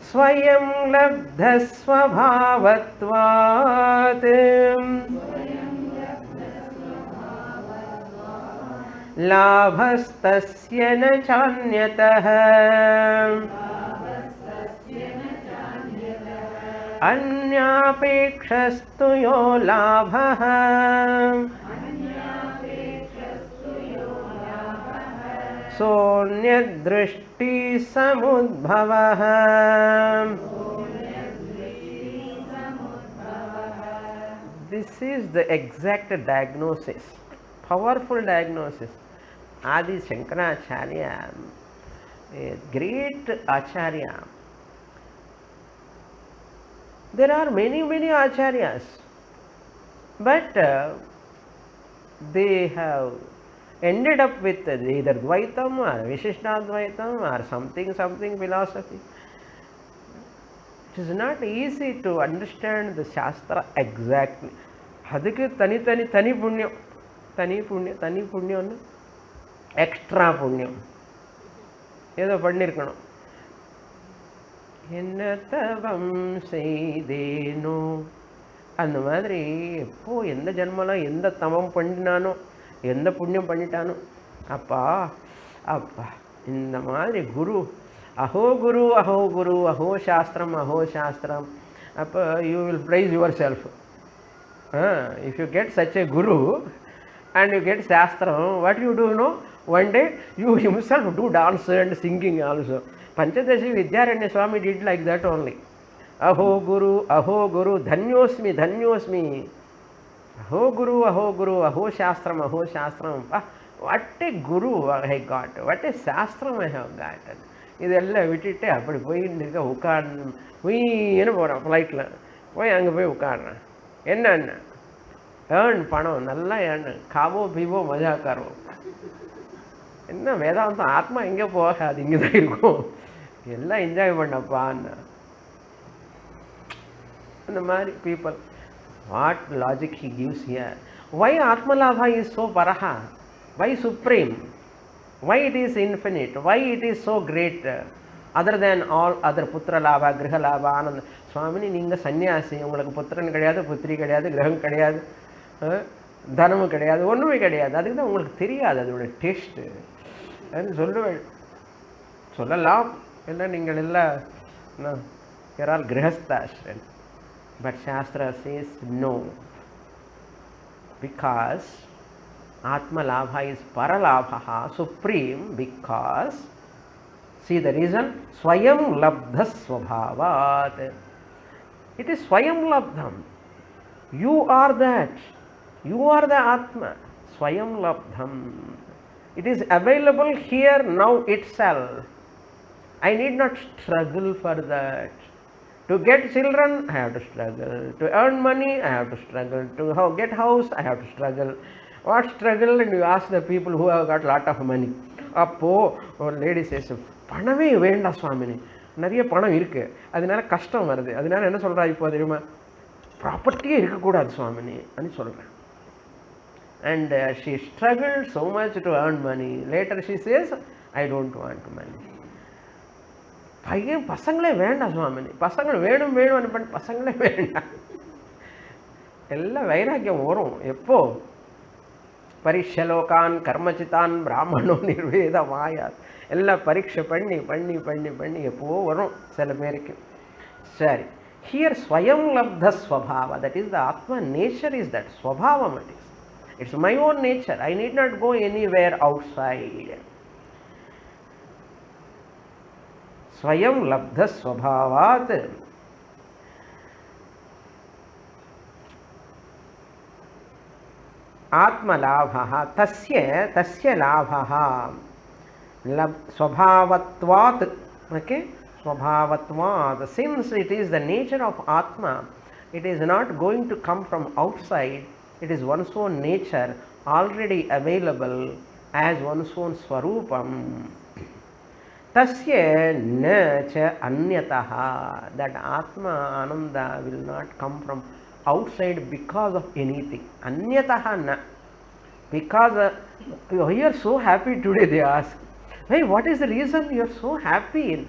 ஸ்வயம் லப்த ஸ்வபாவத்வாத் லாபஸ்தஸ்ய ந சான்யதः அன்யாபேக்ஷஸ்து யோ லாபः சோன்யத்ருஷ்டி சமுத்பவः. This is the exact diagnosis, powerful diagnosis. Adi Shankaracharya, a great Acharya. There are many Acharyas, but they have ended up with either Dvaitam or Vishishtadvaitam or something philosophy. It is not easy to understand the Shastra exactly. அதுக்கு தனி புண்ணியம், தனி புண்ணியம்னு extra புண்ணியம் ஏதோ பண்ணியிருக்கணும். என்ன தவம் செய்தேனோ அந்த மாதிரி எப்போ எந்த ஜென்மலாம் எந்த தவம் பண்ணினானோ எந்த புண்ணியம் பண்ணிட்டானோ அப்பா அப்பா இந்த மாதிரி குரு அஹோ குரு அஹோ குரு அஹோ சாஸ்திரம் அஹோ சாஸ்திரம். அப்போ you will praise yourself. If you get such a guru and you get shastram, what you do, no? One day you himself do dance and singing also. Panchadashi Vidyaranya Swami did like that only. Aho guru, dhanyosmi, dhanyosmi. Aho guru, aho shastram, aho shastram. What a guru I got, what a shastram I have got. இதெல்லாம் விட்டுட்டு அப்படி போயின்னு இருக்க உட்கார்ந்து என்ன போகிறான் ஃப்ளைட்டில் போய் அங்கே போய் உட்காடுறேன். என்னென்ன ஏர்ன் பணம் நல்லா ஏர்னு காவோ பீவோ மஜாக்காரோ. என்ன வேதாந்தம் ஆத்மா எங்கே போகாது, இங்கே தான் இருக்கும், எல்லாம் என்ஜாய் பண்ணப்பான்னு அந்த மாதிரி people. What logic he gives here. Why ஆத்மலாபா இஸ் ஸோ பரஹா, why supreme, why it is infinite, why it is so great other than all other. புத்திர லாபா, கிரக லாபா, ஆனந்த. சுவாமினி நீங்கள் சன்னியாசி, உங்களுக்கு புத்திரன் கிடையாது, புத்திரி கிடையாது, கிரகம் கிடையாது, தனமும் கிடையாது, ஒன்றுமே கிடையாது. அதுக்கு தான் உங்களுக்கு தெரியாது அதோட டேஸ்ட்டு சொல்லலாம். இல்லை நீங்கள் எல்லாம் யாரால் கிரகஸ்தாஸ்ரன். பட் சாஸ்திரா சேஸ் நோ, பிகாஸ் ஆத்மலாபா இஸ் பரலாபா, supreme. Because see the reason, swayam labdha swabhavat. It is swayam labdham. You are that, you are the atma. Swayam labdham, it is available here now itself. I need not struggle for that. To get children, I have to struggle. To earn money, I have to struggle. To get house, I have to struggle. What struggle? And you ask the people who have got lot of money. Appo, or lady says, பணமே வேண்டாம் சுவாமினி, நிறைய பணம் இருக்கு, அதனால கஷ்டம் வருது, அதனால என்ன சொல்றா இப்போ தெரியுமா, ப்ராப்பர்ட்டியே இருக்கக்கூடாது சுவாமினி అని சொல்றேன். And she struggled so much to earn money. Later she says, I don't want money. பையன் பசங்களே வேண்டாம் சுவாமினி, பசங்கள் வேணும் வேணும் பண்ணி பசங்களே வேண்டாம். எல்லாம் வைராக்கியம் வரும் எப்போ, பரீட்சலோகான் கர்மச்சிதான் பிராமணோ நிர்வேத மாயாத், எல்லாம் பரீட்சை பண்ணி பண்ணி பண்ணி பண்ணி எப்போ வரும் சில பேருக்கு. சரி, here Swayam லப்த ஸ்வபாவ, that is the ஆத்மா நேச்சர், இஸ் தட் ஸ்வபாவம். It is, it's my own nature. I need not go anywhere outside. स्वयं लब्ध स्वभावात् आत्मलाभः तस्य लाभः स्वभावत्वात्. Okay, स्वभावत्वात्, since it is the nature of Atma, it is not going to come from outside. It is one's own nature, already available as one's own swarupam. Tasya na cha anyataha, that Atma Ananda will not come from outside because of anything. Anyataha na, because you are so happy today, they ask, hey, what is the reason you are so happy?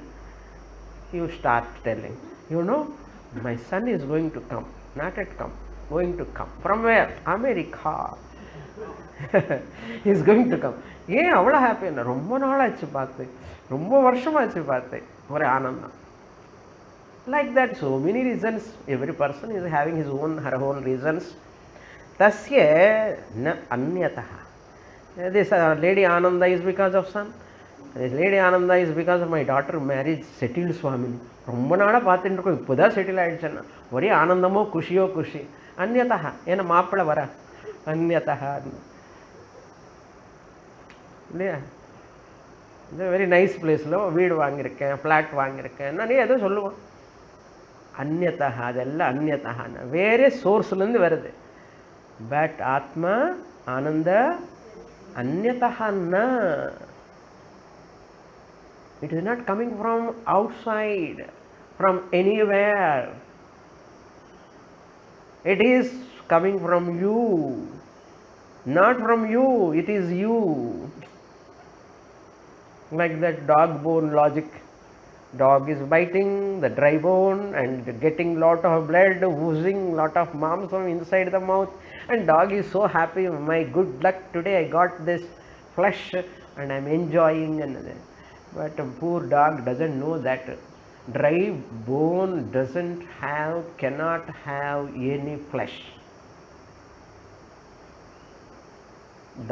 You start telling, you know, my son is going to come, not yet come, going to come. From where? America. He is going to come. ஏன் அவ்வளோ happy? ரொம்ப நாளாச்சு பார்த்து, ரொம்ப வருஷமாச்சு பார்த்து, ஒரு ஆனந்தம். Like that, so many reasons. Every person is having his own, her own reasons. Tasya na anyataha. This lady Ananda is because of son. This lady Ananda is because of my daughter marriage, settled Swamini. ரொம்ப நாளாக பார்த்துட்டு இருக்கோம், இப்போ தான் settle ஆகிடுச்சுன்னா ஒரே ஆனந்தமோ குஷியோ குஷி. அந்நியதா, ஏன்னா மாப்பிள்ளை வர அந்நியதா இல்லையா, இந்த வெரி நைஸ் பிளேஸில் வீடு வாங்கியிருக்கேன், ஃப்ளாட் வாங்கியிருக்கேன், நான் எதுவும் சொல்லுவோம். அந்நியதா, அதெல்லாம் அந்நியதான்னு வேறே சோர்ஸ்லேருந்து வருது. பட் ஆத்மா ஆனந்த அந்நியதான்னா, it is not coming from outside, from anywhere. It is coming from you, not from you, it is you. Like that dog bone logic, dog is biting the dry bone and getting lot of blood, oozing lot of mamsam inside the mouth, and dog is so happy, my good luck, today I got this flesh and I am enjoying. And but a poor dog doesn't know that dry bone cannot have any flesh.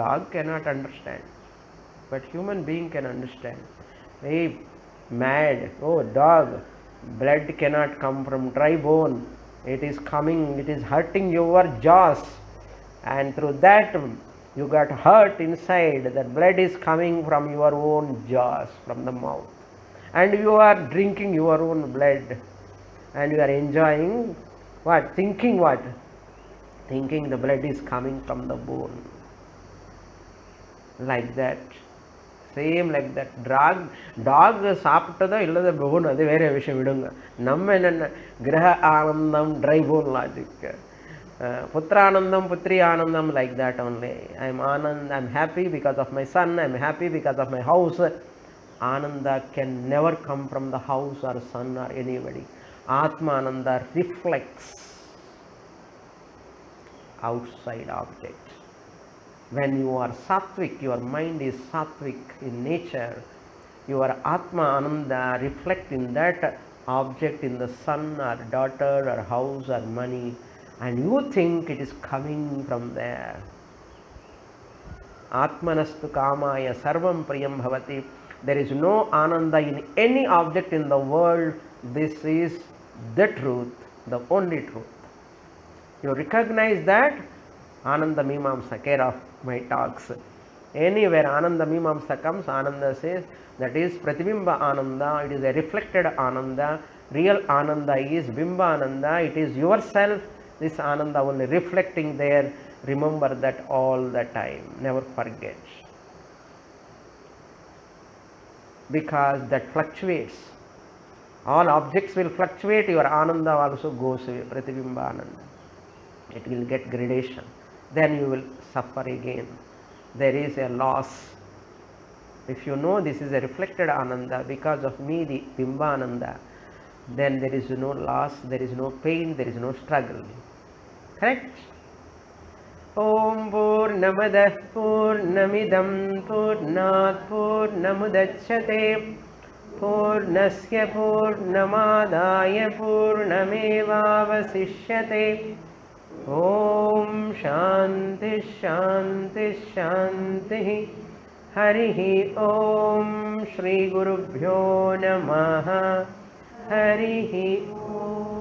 Dog cannot understand, but human being can understand. Hey, mad, oh dog, blood cannot come from dry bone, it is coming, it is hurting your jaws, and through that you got hurt inside. That blood is coming from your own jaws, from the mouth, and you are drinking your own blood, and you are enjoying what? Thinking what? Thinking the blood is coming from the bone. Like that, same like that. Dog சாப்பிட்டதோ இல்லதோ bone, அது வேற விஷயம், விடுங்க. நம்ம என்னென்ன கிரக ஆனந்தம், ட்ரை போன் லாஜிக், புத்திரானந்தம் புத்திரி ஆனந்தம், like that only. I am Anand, I am happy because of my son, I am happy because of my house. Ananda can never come from the house or son or anybody. Atma Ananda reflects outside object. When you are sattvic, your mind is sattvic in nature, your Atma Ananda reflect in that object, in the son or daughter or house or money, and you think it is coming from there. Atmanastu kamaya sarvam priyam bhavati. There is no Ananda in any object in the world. This is the truth, the only truth. You recognize that? Ananda Mimamsa, care of my talks. Anywhere Ananda Mimamsa comes, Ananda says that is Pratibimba Ananda, it is a reflected Ananda. Real Ananda is Bimba Ananda. It is yourself, this Ananda only reflecting there. Remember that all the time. Never forget. Because that fluctuates. All objects will fluctuate. Your Ananda also goes away. Pratibimba Ananda. It will get gradation. Then you will suffer again. There is a loss. If you know this is a reflected Ananda, because of me the Bimba Ananda, then there is no loss, there is no pain, there is no struggle. Correct? Om Purnamadah Purnamidam Purnat Purnamudachyate Purnasya Purnamadaya Purnamevavasishyate. Om Shanti Shanti Shanti. Harihi Om Shri Gurubhyo Namaha. Harihi Om.